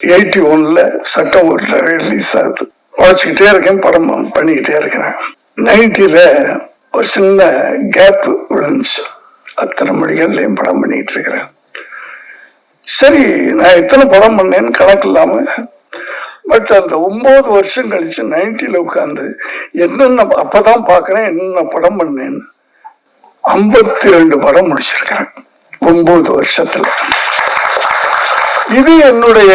81 சட்டம் ரிலீஸ் ஆகுது. வாசிக்கிட்டே இருக்கேன், படம் பண்ணிக்கிட்டே இருக்கிறேன். 90ல ஒரு சின்ன கேப் விழுந்துச்சு. அத்தனை மொழிகள்லையும் படம் பண்ணிட்டு இருக்கிறேன். சரி, நான் எத்தனை படம் பண்ணேன்னு கணக்கு இல்லாம, பட் அந்த 9 வருஷம் கழிச்சு 90ல உட்கார்ந்து என்னென்ன அப்பதான் பாக்குறேன் என்னென்ன படம் பண்ணேன்னு. 52 படம் முடிச்சிருக்கிறேன் 9 வருஷத்துல. இது என்னுடைய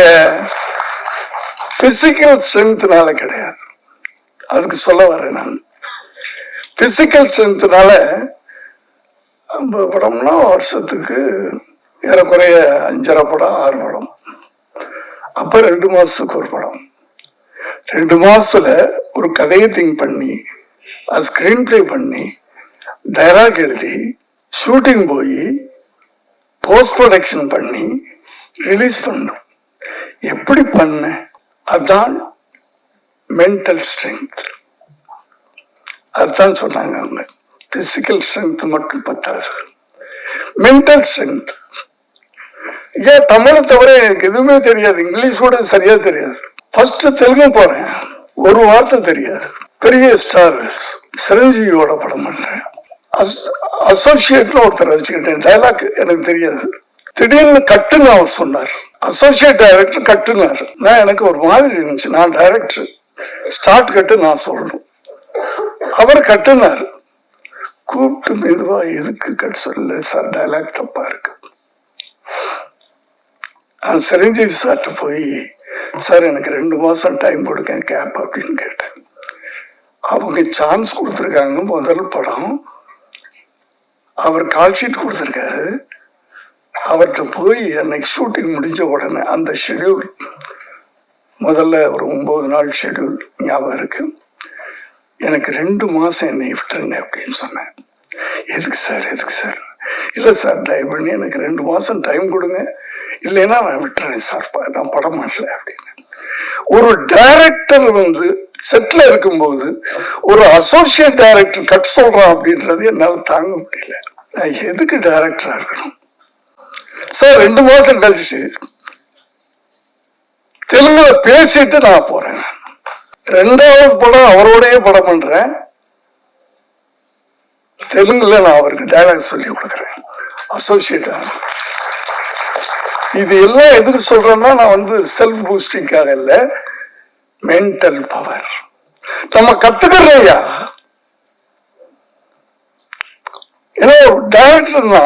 பிசிக்கல் ஸ்ட்ரென்த்னால கிடையாது, அதுக்கு சொல்ல வரேன் நான். பிசிக்கல் ஸ்ட்ரென்த்னால 50 படம்னா வருஷத்துக்கு ஏறக்குறைய 5.5 படம் 6 படம். அப்ப 2 மாசத்துக்கு ஒரு படம். 2 மாசத்துல ஒரு கதையை திங்க் பண்ணி, அது ஸ்கிரீன் பிளே பண்ணி, டைலாக் எழுதி, ஷூட்டிங் போய், போஸ்ட் ப்ரொடக்ஷன் பண்ணி ரிலீஸ் பண்ணும். எப்படி பண்ண? அதுதான் மென்டல் ஸ்ட்ரென்த். அதுதான் சொன்னாங்க அவங்க. பிசிக்கல் ஸ்ட்ரென்த் மட்டும் பத்தாது, மென்டல் ஸ்ட்ரென்த். ஏன் தமிழை தவிர எனக்கு எதுவுமே தெரியாது, இங்கிலீஷ் கூட சரியா தெரியாது. ஃபர்ஸ்ட் தெலுங்கு போறேன், ஒரு வார்த்தை தெரியாது. பெரிய ஸ்டார் சிரஞ்சீவியோட படம் பண்றேன். அசோசியேட்ல ஒருத்தர் வச்சுக்கிட்டேன், டைலாக் எனக்கு தெரியாது. திடீர்னு கட்டுன்னு அவர் சொன்னார், அசோசியேட் டைரக்டர் கட்டுனார். நான் எனக்கு ஒரு மாதிரி இருந்துச்சு, நான் டைரக்டர், ஸ்டார்ட் கட்டு நான் சொல்லணும். அவர் கட்டுனார். கூப்பிட்டு மெதுவா, எதுக்கு கட்டு சொல்லல சார், டைலாக் தப்பா இருக்கு. சிரஞ்சீவி சார்ட்ட போய், சார் எனக்கு 2 மாசம் டைம் கொடுங்க கேப் அப்படின்னு கேட்டேன். அவங்க சான்ஸ் கொடுத்துருக்காங்க, முதல் படம். அவர் கால் ஷீட் கொடுத்துருக்காரு. அவர்கிட்ட போய் அன்னைக்கு ஷூட்டிங் முடிஞ்ச உடனே அந்த ஷெடியூல், முதல்ல ஒரு 9 நாள் ஷெடியூல் ஞாபகம் இருக்கு. எனக்கு 2 மாசம் என்னை விட்டுருங்க அப்படின்னு சொன்னேன். எதுக்கு சார், எதுக்கு சார்? இல்லை சார், தயவு பண்ணி எனக்கு 2 மாசம் டைம் கொடுங்க, இல்லைன்னா நான் விட்டுறேன் சார், நான் படம் பண்ணல அப்படின்னு. ஒரு டைரக்டர் செட்ல இருக்கும்போது ஒரு அசோசியேட் டைரக்டர் கட் சொல்றான் அப்படின்றது என்னால தாங்க முடியல. நான் எதுக்கு டைரக்டரா இருக்கணும் சார்? 2 மாசம் கழிச்சு தெலுங்குல பேசிட்டு நான் போறேன். 2வது படம் அவரோடய படம் பண்றேன். தெலுங்குல நான் அவருக்கு டைலாக் சொல்லி கொடுக்குறேன், அசோசியேட். இது எல்லாம் எதுக்கு சொல்றேன்னா, நான் செல்ஃப் பூஸ்டிங்காக இல்ல, மென்டல் பவர். நம்ம கத்துக்கிறோம்யா. ஏன்னா டைரக்டர்னா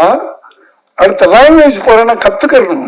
அடுத்த லாங்குவேஜ் போறேன்னா கத்துக்கணும்.